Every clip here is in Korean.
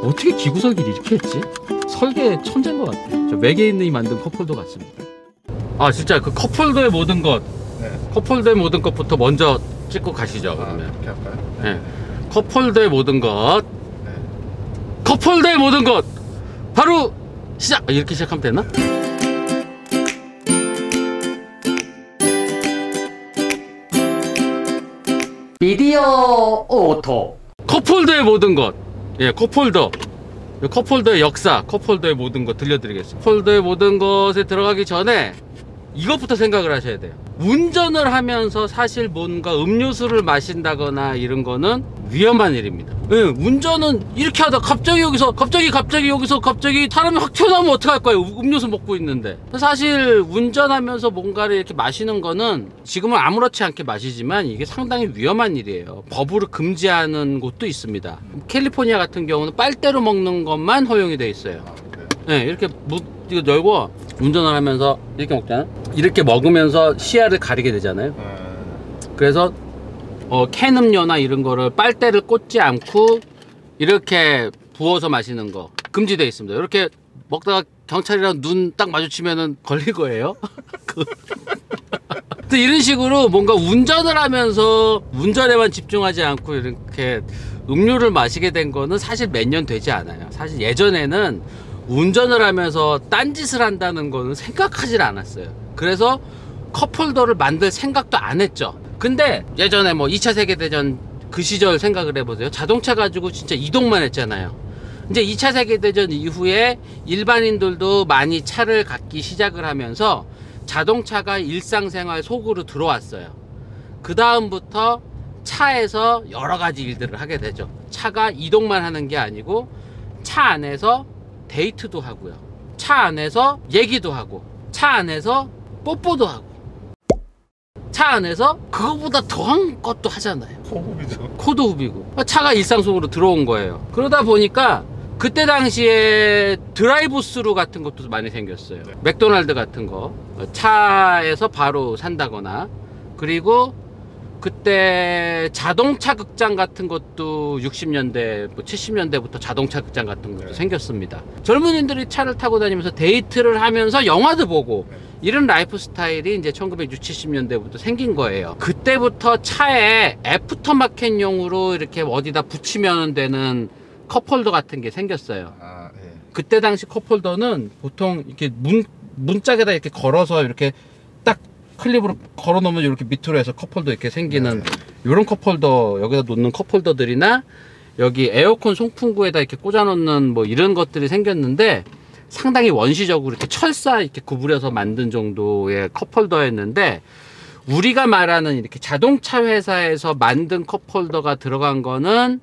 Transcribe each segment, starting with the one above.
어떻게 기구 설계를 이렇게 했지? 설계 천재인 것 같아요. 저 외계인이 만든 컵홀더 같습니다. 아 진짜 그 컵홀더의 모든 것, 네. 컵홀더의 모든 것부터 먼저 찍고 가시죠. 그러면. 이렇게 할까요? 네. 컵홀더의 모든 것, 네. 컵홀더의 모든 것 바로 시작! 이렇게 시작하면 되나? 미디어 오토. 컵홀더의 모든 것. 예, 컵홀더. 컵홀더의 역사, 컵홀더의 모든 것 들려드리겠습니다. 컵홀더의 모든 것에 들어가기 전에 이것부터 생각을 하셔야 돼요. 운전을 하면서 사실 뭔가 음료수를 마신다거나 이런 거는 위험한 일입니다. 예, 운전은 이렇게 하다 갑자기 여기서 갑자기 사람이 확 튀어나오면 어떡할 거예요? 음료수 먹고 있는데. 사실 운전하면서 뭔가를 이렇게 마시는 거는 지금은 아무렇지 않게 마시지만 이게 상당히 위험한 일이에요. 법으로 금지하는 곳도 있습니다. 캘리포니아 같은 경우는 빨대로 먹는 것만 허용이 돼 있어요. 네, 이렇게 이거 열고 운전을 하면서 이렇게 먹잖아. 이렇게 먹으면서 시야를 가리게 되잖아요. 그래서 캔 음료나 이런 거를 빨대를 꽂지 않고 이렇게 부어서 마시는 거 금지되어 있습니다. 이렇게 먹다가 경찰이랑 눈 딱 마주치면은 걸릴 거예요. 이런 식으로 뭔가 운전을 하면서 운전에만 집중하지 않고 이렇게 음료를 마시게 된 거는 사실 몇 년 되지 않아요. 사실 예전에는 운전을 하면서 딴짓을 한다는 거는 생각하지 않았어요. 그래서 컵홀더를 만들 생각도 안 했죠. 근데 예전에 뭐 2차 세계대전 그 시절 생각을 해보세요. 자동차 가지고 진짜 이동만 했잖아요. 이제 2차 세계대전 이후에 일반인들도 많이 차를 갖기 시작을 하면서 자동차가 일상생활 속으로 들어왔어요. 그 다음부터 차에서 여러 가지 일들을 하게 되죠. 차가 이동만 하는 게 아니고 차 안에서 데이트도 하고요. 차 안에서 얘기도 하고, 차 안에서 뽀뽀도 하고, 차 안에서 그거보다 더한 것도 하잖아요. 코흡이죠. 코도 후비고. 차가 일상 속으로 들어온 거예요. 그러다 보니까 그때 당시에 드라이브 스루 같은 것도 많이 생겼어요. 네. 맥도날드 같은 거 차에서 바로 산다거나, 그리고 그때 자동차 극장 같은 것도 60년대, 70년대부터 자동차 극장 같은 것도 생겼습니다. 젊은이들이 차를 타고 다니면서 데이트를 하면서 영화도 보고 이런 라이프 스타일이 이제 1960, 70년대부터 생긴 거예요. 그때부터 차에 애프터마켓용으로 이렇게 어디다 붙이면 되는 컵홀더 같은 게 생겼어요. 그때 당시 컵홀더는 보통 이렇게 문짝에다 이렇게 걸어서 이렇게 딱 클립으로 걸어 놓으면 이렇게 밑으로 해서 컵홀더 이렇게 생기는 이런 컵홀더, 여기다 놓는 컵홀더들이나 여기 에어컨 송풍구에다 이렇게 꽂아 놓는 뭐 이런 것들이 생겼는데 상당히 원시적으로 이렇게 철사 이렇게 구부려서 만든 정도의 컵홀더였는데, 우리가 말하는 이렇게 자동차 회사에서 만든 컵홀더가 들어간 거는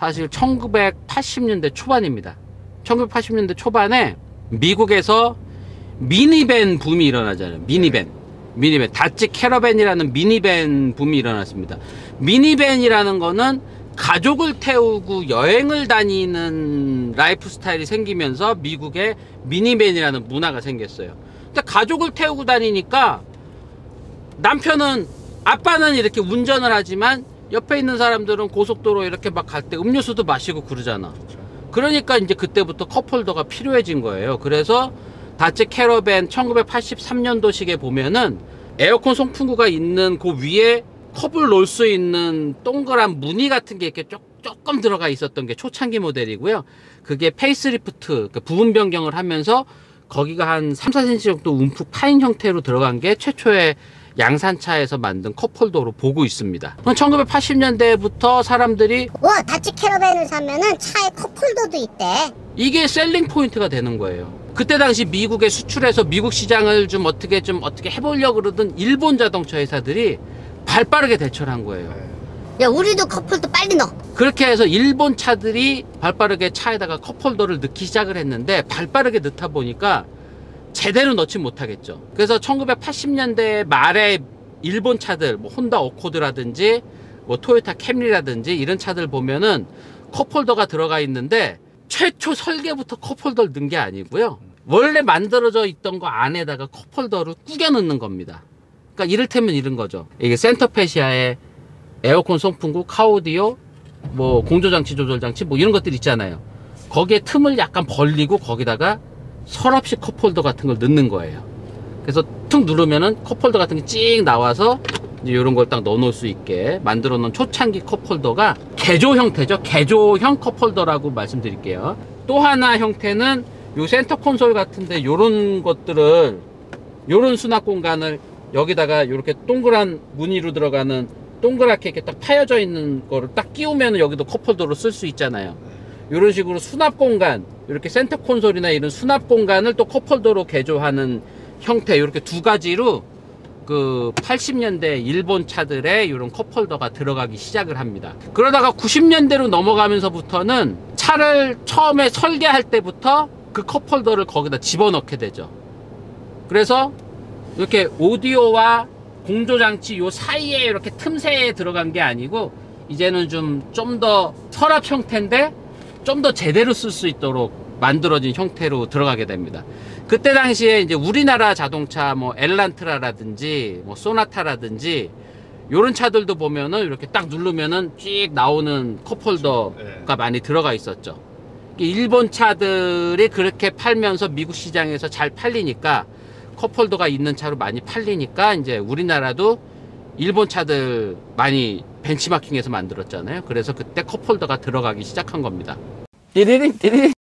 사실 1980년대 초반입니다. 1980년대 초반에 미국에서 미니밴 붐이 일어나잖아요. 미니밴 다치 캐러밴이라는 미니밴 붐이 일어났습니다. 미니밴이라는 거는 가족을 태우고 여행을 다니는 라이프 스타일이 생기면서 미국에 미니밴이라는 문화가 생겼어요. 근데 가족을 태우고 다니니까 아빠는 이렇게 운전을 하지만 옆에 있는 사람들은 고속도로 이렇게 막 갈 때 음료수도 마시고 그러잖아. 그러니까 이제 그때부터 컵홀더가 필요해진 거예요. 그래서 다치 캐러밴 1983년도식에 보면은 에어컨 송풍구가 있는 그 위에 컵을 놓을 수 있는 동그란 무늬 같은 게 이렇게 조금 들어가 있었던 게 초창기 모델이고요. 그게 페이스리프트, 그러니까 부분 변경을 하면서 거기가 한 3, 4cm 정도 움푹 파인 형태로 들어간 게 최초의 양산차에서 만든 컵홀더로 보고 있습니다. 1980년대부터 사람들이 와, 다치 캐러밴을 사면은 차에 컵홀더도 있대. 이게 셀링 포인트가 되는 거예요. 그때 당시 미국에 수출해서 미국 시장을 좀 어떻게 해보려고 그러던 일본 자동차 회사들이 발빠르게 대처를 한 거예요. 야, 우리도 컵홀더 빨리 넣어. 그렇게 해서 일본 차들이 발빠르게 차에다가 컵홀더를 넣기 시작을 했는데, 발빠르게 넣다 보니까 제대로 넣지 못하겠죠. 그래서 1980년대 말에 일본 차들, 뭐 혼다 어코드라든지 뭐 토요타 캠리라든지 이런 차들 보면은 컵홀더가 들어가 있는데, 최초 설계부터 컵홀더를 넣은 게 아니고요. 원래 만들어져 있던 거 안에다가 컵홀더를 꾸겨 넣는 겁니다. 그러니까 이를테면 이런 거죠. 이게 센터페시아에 에어컨 송풍구, 카오디오, 뭐 공조장치, 조절장치 뭐 이런 것들 있잖아요. 거기에 틈을 약간 벌리고 거기다가 서랍식 컵홀더 같은 걸 넣는 거예요. 그래서 툭 누르면은 컵홀더 같은 게 찍 나와서 이제 이런 걸 딱 넣어 놓을 수 있게 만들어 놓은 초창기 컵홀더가 개조 형태죠. 개조형 컵홀더라고 말씀드릴게요. 또 하나 형태는 요 센터 콘솔 같은데 요런 것들을, 요런 수납 공간을 여기다가 이렇게 동그란 무늬로 들어가는 동그랗게 이렇게 딱 파여져 있는 거를 딱 끼우면 여기도 컵홀더로 쓸 수 있잖아요. 이런 식으로 수납 공간, 이렇게 센터 콘솔이나 이런 수납 공간을 또 컵홀더로 개조하는 형태, 이렇게 두 가지로 그 80년대 일본 차들의 이런 컵홀더가 들어가기 시작을 합니다. 그러다가 90년대로 넘어가면서부터는 차를 처음에 설계할 때부터 그 컵홀더를 거기다 집어넣게 되죠. 그래서 이렇게 오디오와 공조장치 요 사이에 이렇게 틈새에 들어간 게 아니고 이제는 좀 더 서랍 형태인데 좀 더 제대로 쓸 수 있도록 만들어진 형태로 들어가게 됩니다. 그때 당시에 이제 우리나라 자동차 뭐 엘란트라라든지 뭐 소나타라든지 요런 차들도 보면은 이렇게 딱 누르면은 쭉 나오는 컵홀더가 많이 들어가 있었죠. 일본 차들이 그렇게 팔면서 미국 시장에서 잘 팔리니까, 컵홀더가 있는 차로 많이 팔리니까 이제 우리나라도 일본 차들 많이 벤치마킹해서 만들었잖아요. 그래서 그때 컵홀더가 들어가기 시작한 겁니다. 띠리링 띠리링.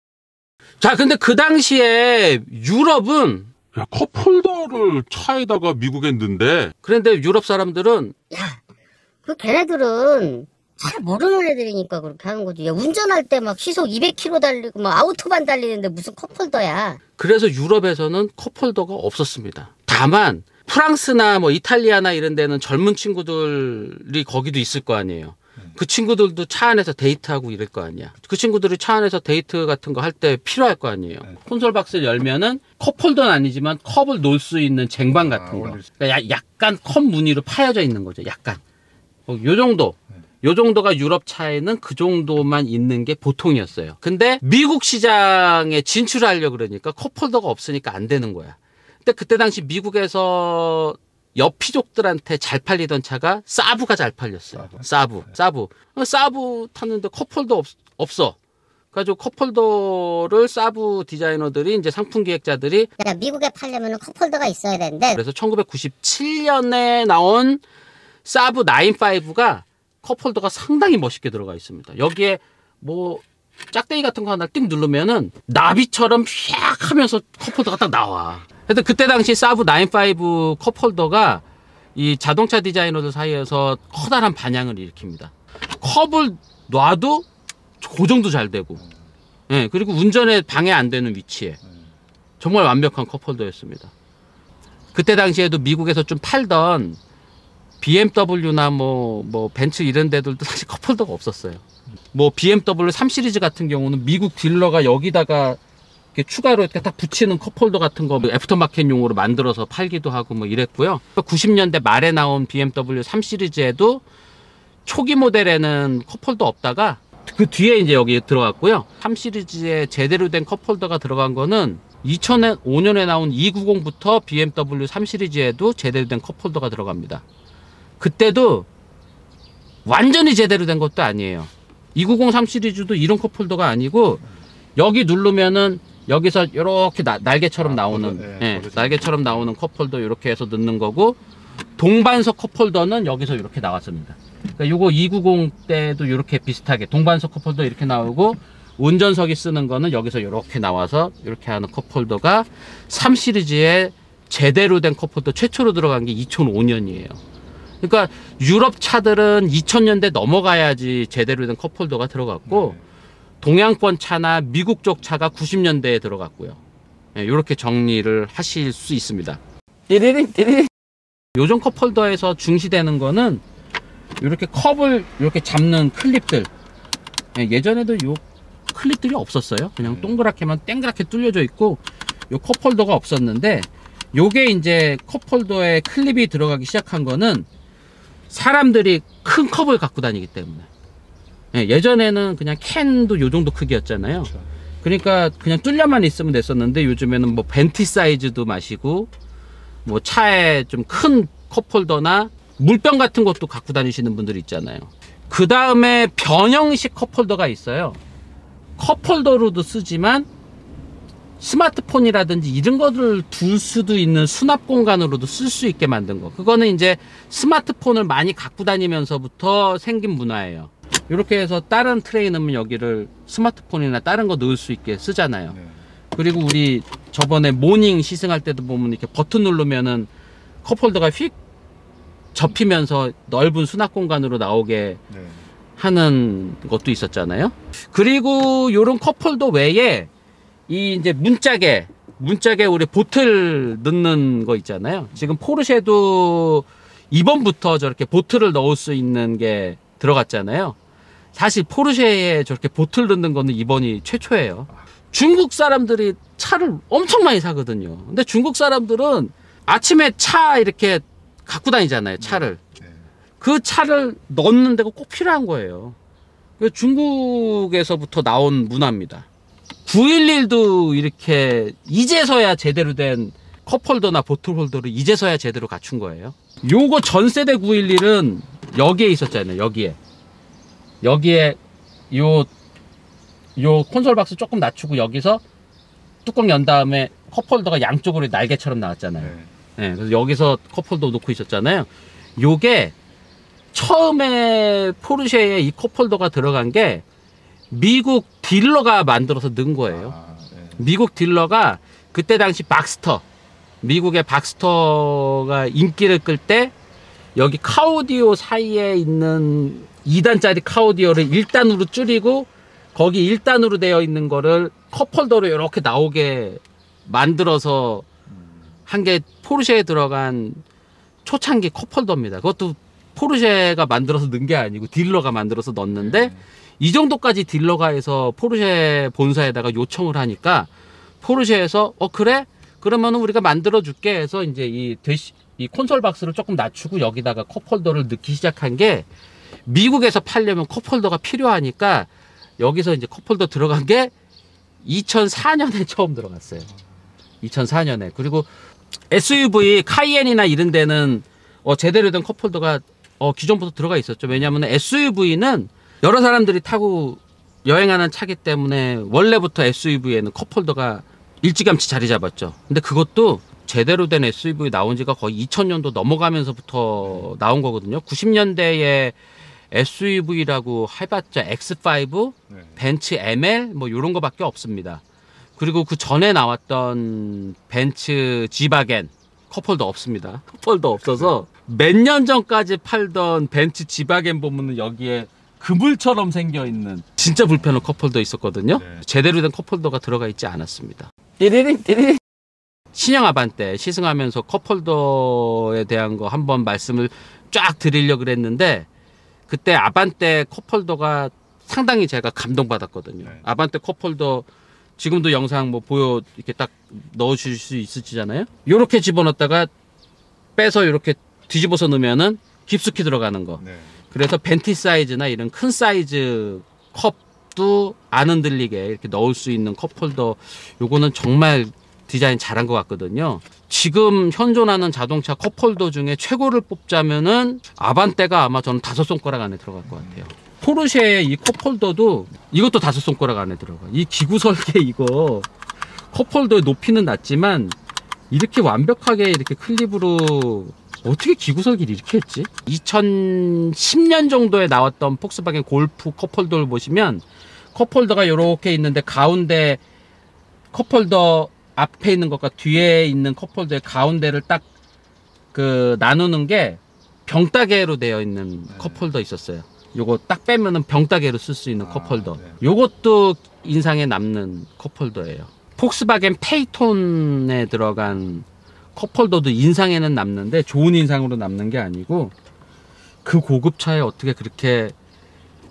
자, 근데 그 당시에 유럽은, 야, 컵홀더를 차에다가 미국에 넣는데. 그런데 유럽 사람들은 야, 그 걔네들은 잘 모르는 애들이니까 그렇게 하는 거지. 야, 운전할 때 막 시속 200km 달리고 막 아우토반 달리는데 무슨 컵홀더야. 그래서 유럽에서는 컵홀더가 없었습니다. 다만 프랑스나 뭐 이탈리아나 이런 데는 젊은 친구들이 거기도 있을 거 아니에요. 그 친구들도 차 안에서 데이트하고 이럴 거 아니야. 그 친구들이 차 안에서 데이트 같은 거 할 때 필요할 거 아니에요. 콘솔 박스를 열면은 컵홀더는 아니지만 컵을 놓을 수 있는 쟁반 같은 거. 그러니까 약간 컵 무늬로 파여져 있는 거죠. 약간. 요 정도. 요 정도가 유럽 차에는 그 정도만 있는 게 보통이었어요. 근데 미국 시장에 진출하려고 그러니까 컵홀더가 없으니까 안 되는 거야. 근데 그때 당시 미국에서 여피족들한테 잘 팔리던 차가 사부가 잘 팔렸어요. 사부 타는데 컵홀더 없어. 그래가지고 컵홀더를 사부 디자이너들이, 이제 상품 기획자들이, 야, 미국에 팔려면 컵홀더가 있어야 되는데. 그래서 1997년에 나온 사부 95가 컵홀더가 상당히 멋있게 들어가 있습니다. 여기에 뭐 짝대기 같은 거 하나 띵 누르면은 나비처럼 휘악 하면서 컵홀더가 딱 나와. 그래서 그때 당시 사부 95 컵홀더가 이 자동차 디자이너들 사이에서 커다란 반향을 일으킵니다. 컵을 놔도 고정도 잘 되고, 예, 그리고 운전에 방해 안 되는 위치에 정말 완벽한 컵홀더였습니다. 그때 당시에도 미국에서 좀 팔던 BMW나 뭐 벤츠 이런 데들도 사실 컵홀더가 없었어요. 뭐 BMW 3 시리즈 같은 경우는 미국 딜러가 여기다가 이렇게 추가로 이렇게 딱 붙이는 컵홀더 같은 거 애프터마켓용으로 만들어서 팔기도 하고 뭐 이랬고요. 90년대 말에 나온 BMW 3 시리즈에도 초기 모델에는 컵홀더 없다가 그 뒤에 이제 여기 들어갔고요. 3 시리즈에 제대로 된 컵홀더가 들어간 거는 2005년에 나온 290부터 BMW 3 시리즈에도 제대로 된 컵홀더가 들어갑니다. 그때도 완전히 제대로 된 것도 아니에요. 290 3 시리즈도 이런 컵홀더가 아니고, 여기 누르면은 여기서 이렇게 날개처럼 나오는, 날개처럼 나오는 컵홀더 이렇게 해서 넣는 거고, 동반석 컵홀더는 여기서 이렇게 나왔습니다. 그러니까 요거 290 때도 이렇게 비슷하게 동반석 컵홀더 이렇게 나오고, 운전석이 쓰는 거는 여기서 이렇게 나와서 이렇게 하는 컵홀더가 3 시리즈에 제대로 된 컵홀더 최초로 들어간 게 2005년이에요. 그러니까 유럽 차들은 2000년대 넘어가야지 제대로 된 컵홀더가 들어갔고, 동양권 차나 미국 쪽 차가 90년대에 들어갔고요. 이렇게 정리를 하실 수 있습니다. 띠리링 띠리링. 요즘 컵홀더에서 중시되는 거는 이렇게 컵을 이렇게 잡는 클립들. 예전에도 요 클립들이 없었어요. 그냥 동그랗게만 땡그랗게 뚫려져 있고 요 컵홀더가 없었는데, 요게 이제 컵홀더에 클립이 들어가기 시작한 거는 사람들이 큰 컵을 갖고 다니기 때문에. 예전에는 그냥 캔도 요 정도 크기였잖아요. 그러니까 그냥 뚫려만 있으면 됐었는데, 요즘에는 뭐 벤티 사이즈도 마시고, 뭐 차에 좀 큰 컵홀더나 물병 같은 것도 갖고 다니시는 분들 있잖아요. 그 다음에 변형식 컵홀더가 있어요. 컵홀더로도 쓰지만 스마트폰이라든지 이런 것들을 둘 수도 있는 수납 공간으로도 쓸 수 있게 만든 거. 그거는 이제 스마트폰을 많이 갖고 다니면서부터 생긴 문화예요. 이렇게 해서 다른 트레이 넣으면 여기를 스마트폰이나 다른 거 넣을 수 있게 쓰잖아요. 네. 그리고 우리 저번에 모닝 시승할 때도 보면 이렇게 버튼 누르면은 컵홀더가 휙 접히면서 넓은 수납 공간으로 나오게 네. 하는 것도 있었잖아요. 그리고 요런 컵홀더 외에 이 이제 문짝에 우리 보틀 넣는 거 있잖아요. 지금 포르쉐도 이번부터 저렇게 보틀을 넣을 수 있는 게 들어갔잖아요. 사실 포르쉐에 저렇게 보틀 넣는 거는 이번이 최초예요. 중국 사람들이 차를 엄청 많이 사거든요. 근데 중국 사람들은 아침에 차 이렇게 갖고 다니잖아요. 차를. 네. 그 차를 넣는 데가 꼭 필요한 거예요. 중국에서부터 나온 문화입니다. 911도 이렇게 이제서야 제대로 된 컵홀더나 보틀홀더를 이제서야 제대로 갖춘 거예요. 요거 전세대 911은 여기에 있었잖아요. 여기에 요 콘솔 박스 조금 낮추고 여기서 뚜껑 연 다음에 컵홀더가 양쪽으로 날개처럼 나왔잖아요. 네. 네, 그래서 여기서 컵홀더 놓고 있었잖아요. 요게 처음에 포르쉐에 이 컵홀더가 들어간 게 미국 딜러가 만들어서 넣은 거예요. 아, 네. 미국 딜러가 그때 당시 박스터, 미국의 박스터가 인기를 끌 때 여기 카오디오 사이에 있는 2단짜리 카오디오를 1단으로 줄이고 거기 1단으로 되어 있는 거를 컵홀더로 이렇게 나오게 만들어서 한 게 포르쉐에 들어간 초창기 컵홀더입니다. 그것도 포르쉐가 만들어서 넣은 게 아니고 딜러가 만들어서 넣었는데 이 정도까지 딜러가 해서 포르쉐 본사에다가 요청을 하니까 포르쉐에서 그래? 그러면은 우리가 만들어 줄게 해서 이제 이 콘솔 박스를 조금 낮추고 여기다가 컵홀더를 넣기 시작한 게 미국에서 팔려면 컵홀더가 필요하니까 여기서 이제 컵홀더 들어간 게 2004년에 처음 들어갔어요. 2004년에. 그리고 SUV 카이엔이나 이런 데는 제대로 된 컵홀더가 기존부터 들어가 있었죠. 왜냐하면 SUV는 여러 사람들이 타고 여행하는 차기 때문에 원래부터 SUV에는 컵홀더가 일찌감치 자리 잡았죠. 근데 그것도 제대로 된 SUV 나온 지가 거의 2000년도 넘어가면서부터 나온 거거든요. 90년대에 SUV라고 해봤자 X5, 네. 벤츠 ML 뭐 이런 거밖에 없습니다. 그리고 그 전에 나왔던 벤츠 지바겐 컵홀더 없습니다. 컵홀더 없어서 몇 년 전까지 팔던 벤츠 지바겐 보면은 여기에 그물처럼 생겨 있는 진짜 불편한 컵홀더 있었거든요. 네. 제대로 된 컵홀더가 들어가 있지 않았습니다. 띠리링 신형 아반떼 시승하면서 컵홀더에 대한 거 한번 말씀을 쫙 드리려고 그랬는데 그때 아반떼 컵홀더가 상당히 제가 감동받았거든요. 네. 아반떼 컵홀더 지금도 영상 뭐 보여 이렇게 딱 넣어줄 수 있으시잖아요. 요렇게 집어넣었다가 빼서 이렇게 뒤집어서 넣으면은 깊숙이 들어가는 거. 네. 그래서 벤티 사이즈나 이런 큰 사이즈 컵도 안 흔들리게 이렇게 넣을 수 있는 컵홀더. 요거는 정말 디자인 잘한 것 같거든요. 지금 현존하는 자동차 컵홀더 중에 최고를 뽑자면은 아반떼가 아마 저는 5손가락 안에 들어갈 것 같아요. 포르쉐의 이 컵홀더도 이것도 5손가락 안에 들어가. 이 기구 설계 이거 컵홀더의 높이는 낮지만 이렇게 완벽하게 이렇게 클립으로 어떻게 기구 설계를 이렇게 했지? 2010년 정도에 나왔던 폭스바겐 골프 컵홀더를 보시면 컵홀더가 이렇게 있는데 가운데 컵홀더 앞에 있는 것과 뒤에 있는 컵홀더의 가운데를 딱 그 나누는 게 병따개로 되어 있는 컵홀더 있었어요. 요거 딱 빼면은 병따개로 쓸 수 있는 컵홀더. 네. 요것도 인상에 남는 컵홀더예요. 폭스바겐 페이톤에 들어간 컵홀더도 인상에는 남는데 좋은 인상으로 남는 게 아니고 그 고급차에 어떻게 그렇게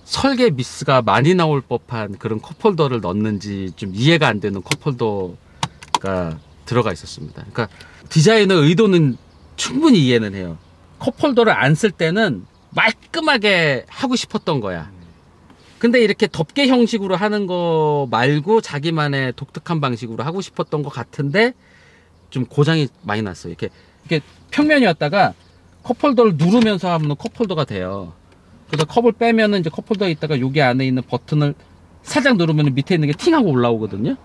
설계 미스가 많이 나올 법한 그런 컵홀더를 넣는지 좀 이해가 안 되는 컵홀더가 들어가 있었습니다. 그러니까 디자이너 의도는 충분히 이해는 해요. 컵홀더를 안 쓸 때는 말끔하게 하고 싶었던 거야. 근데 이렇게 덮개 형식으로 하는 거 말고 자기만의 독특한 방식으로 하고 싶었던 것 같은데 좀 고장이 많이 났어요. 이렇게 평면이었다가 컵홀더를 누르면서 하면 컵홀더가 돼요. 그래서 컵을 빼면은 이제 컵홀더에 있다가 여기 안에 있는 버튼을 살짝 누르면 밑에 있는 게 팅하고 올라오거든요.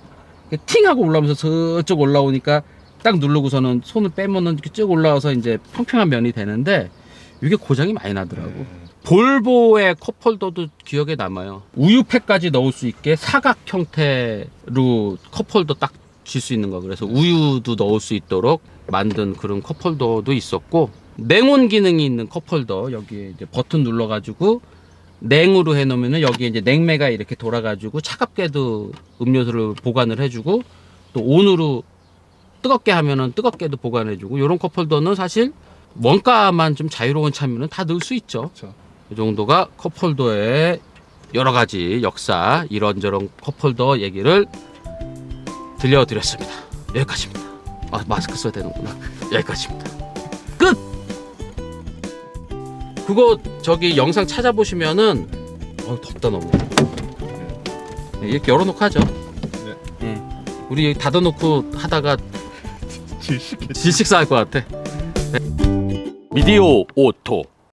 팅하고 올라오면서 저쪽 올라오니까 딱 누르고서는 손을 빼면은 이렇게 쭉 올라와서 이제 평평한 면이 되는데 이게 고장이 많이 나더라고. 볼보의 컵홀더도 기억에 남아요. 우유팩까지 넣을 수 있게 사각 형태로 컵홀더 딱 쥘 수 있는 거. 그래서 우유도 넣을 수 있도록 만든 그런 컵홀더도 있었고, 냉온 기능이 있는 컵홀더, 여기에 이제 버튼 눌러가지고 냉으로 해놓으면은 여기에 이제 냉매가 이렇게 돌아가지고 차갑게도 음료수를 보관을 해주고, 또 온으로 뜨겁게 하면은 뜨겁게도 보관해주고, 이런 컵홀더는 사실 원가만 좀 자유로운 차면은 다 넣을 수 있죠. 그렇죠. 이 정도가 컵홀더의 여러 가지 역사, 이런저런 컵홀더 얘기를 들려드렸습니다. 여기까지입니다. 아, 마스크 써야 되는구나. 여기까지입니다. 끝! 그거 저기 영상 찾아보시면은 덥다 너무. 네, 이렇게 열어놓고 하죠. 네. 우리 여기 닫아놓고 하다가 질식 쌓일 것 같아. 미디어 오토